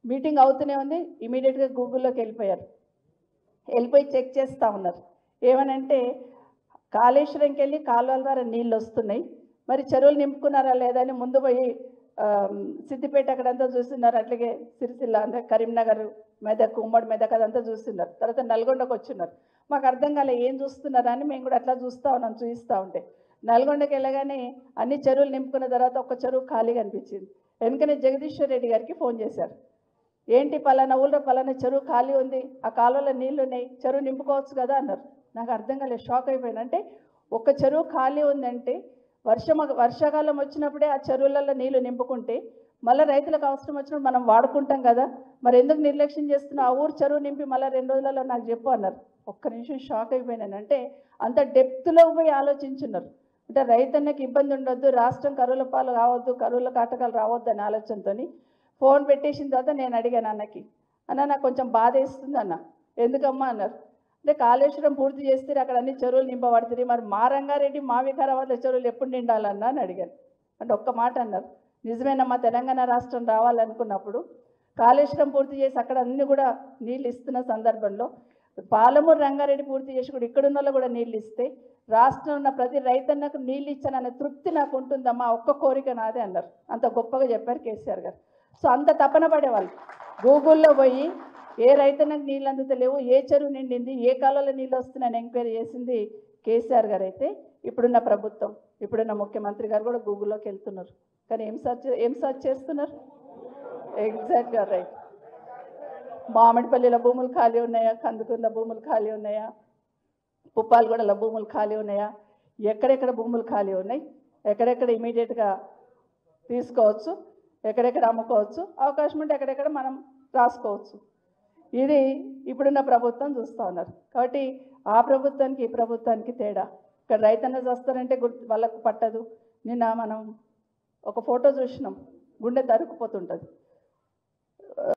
Meeting అవుతూనే ఉంది. ఇమీడియట్గా గూగుల్లోకి వెళ్ళిపోయి చెక్ చేస్తూ ఉన్నారు. ఏమనంటే కాళేశ్వరంకి వెళ్ళి కాలువల ద్వారా నీళ్ళు వస్తున్నాయి, మరి చెరువులు నింపుకున్నారా లేదా అని ముందు పోయి సిద్దిపేట అక్కడంతా చూస్తున్నారు, అట్లాగే సిరిసిల్ల అంటే కరీంనగర్, మెదక్, ఉమ్మడి మెదక్ అదంతా చూస్తున్నారు. తర్వాత నల్గొండకు వచ్చిన్నారు. మాకు అర్థం కాలే ఏం చూస్తున్నారా అని మేము కూడా అట్లా చూస్తూ ఉన్నాం. చూపిస్తూ ఉంటే నల్గొండకి వెళ్ళగానే అన్ని చెరువులు నింపుకున్న తర్వాత ఒక చెరువు ఖాళీగా అనిపించింది. వెనుకనే జగదీశ్వర్ రెడ్డి గారికి ఫోన్ చేశారు. ఏంటి పలానా ఊళ్ళో పలానా చెరువు ఖాళీ ఉంది, ఆ కాలువలో నీళ్లు ఉన్నాయి, చెరువు నింపుకోవచ్చు కదా అన్నారు. నాకు అర్థం కాలేదు, షాక్ అయిపోయాను. అంటే ఒక చెరువు ఖాళీ ఉందంటే వర్షాకాలం వచ్చినప్పుడే ఆ చెరువులలో నీళ్లు నింపుకుంటే మళ్ళీ రైతులకు అవసరం వచ్చినప్పుడు మనం వాడుకుంటాం కదా, మరి ఎందుకు నిర్లక్ష్యం చేస్తున్నా, ఆ ఊరు చెరువు నింపి మళ్ళీ 2 రోజులలో నాకు చెప్పు అన్నారు. ఒక్క నిమిషం షాక్ అయిపోయినాను. అంటే అంత డెప్త్లో పోయి ఆలోచించున్నారు. అంటే రైతన్నకి ఇబ్బంది ఉండొద్దు, రాష్ట్రం కరువుల పాలు కావద్దు, కరువుల కాటకాలు రావద్దు అనే ఆలోచనతో ఫోన్ పెట్టేసిన తర్వాత నేను అడిగాను అన్నకి, అన్న నాకు కొంచెం బాధ వేస్తుంది అన్న. ఎందుకమ్మా అన్నారు. అంటే కాళేశ్వరం పూర్తి చేస్తే అక్కడ అన్ని చెరువులు నింపబడుతుంది, మరి మా రంగారెడ్డి మా వికారాబాద్లో చెరువులు ఎప్పుడు నిండాలన్నా అని అడిగాను. అంటే ఒక్క మాట అన్నారు, నిజమేనమ్మా తెలంగాణ రాష్ట్రం రావాలనుకున్నప్పుడు కాళేశ్వరం పూర్తి చేసి అక్కడ అన్ని కూడా నీళ్ళు ఇస్తున్న సందర్భంలో పాలమూరు రంగారెడ్డి పూర్తి చేసి కూడా ఇక్కడున్న వాళ్ళు కూడా నీళ్ళు ఇస్తే రాష్ట్రంలో ఉన్న ప్రతి రైతన్నకు నీళ్ళు ఇచ్చాననే తృప్తి నాకు ఉంటుందమ్మా, ఒక్క కోరిక నాదే అన్నారు. అంత గొప్పగా చెప్పారు కేసీఆర్ గారు. సో అంత తపన పడేవాళ్ళు. గూగుల్లో పోయి ఏ రైతన్నకు నీళ్ళు అందుతలేవు, ఏ చెరువు నిండింది, ఏ కాలంలో నీళ్ళు వస్తున్నాయని ఎంక్వైరీ చేసింది కేసీఆర్ గారు. అయితే ఇప్పుడున్న ప్రభుత్వం, ఇప్పుడున్న ముఖ్యమంత్రి గారు కూడా గూగుల్లోకి వెళ్తున్నారు. కానీ ఏం సర్చ్ చేస్తున్నారు? ఎగ్జాక్ట్గా రైట్. మామిడిపల్లిలో భూములు ఖాళీ ఉన్నాయా, కందుకూరులో భూములు ఖాళీ ఉన్నాయా, పుప్పాలగూడలో భూములు ఖాళీ ఉన్నాయా, ఎక్కడెక్కడ భూములు ఖాళీ ఉన్నాయి, ఎక్కడెక్కడ ఇమీడియట్గా తీసుకోవచ్చు, ఎక్కడెక్కడ అమ్ముకోవచ్చు, అవకాశం ఉంటే ఎక్కడెక్కడ మనం రాసుకోవచ్చు. ఇది ఇప్పుడున్న ప్రభుత్వం చూస్తూ ఉన్నారు. కాబట్టి ఆ ప్రభుత్వానికి ఈ ప్రభుత్వానికి తేడా. ఇక్కడ రైతన్న చేస్తారంటే వాళ్ళకు పట్టదు. నిన్న మనం ఒక ఫోటో చూసినాం, గుండె తరుక్కుపోతుంటుంది.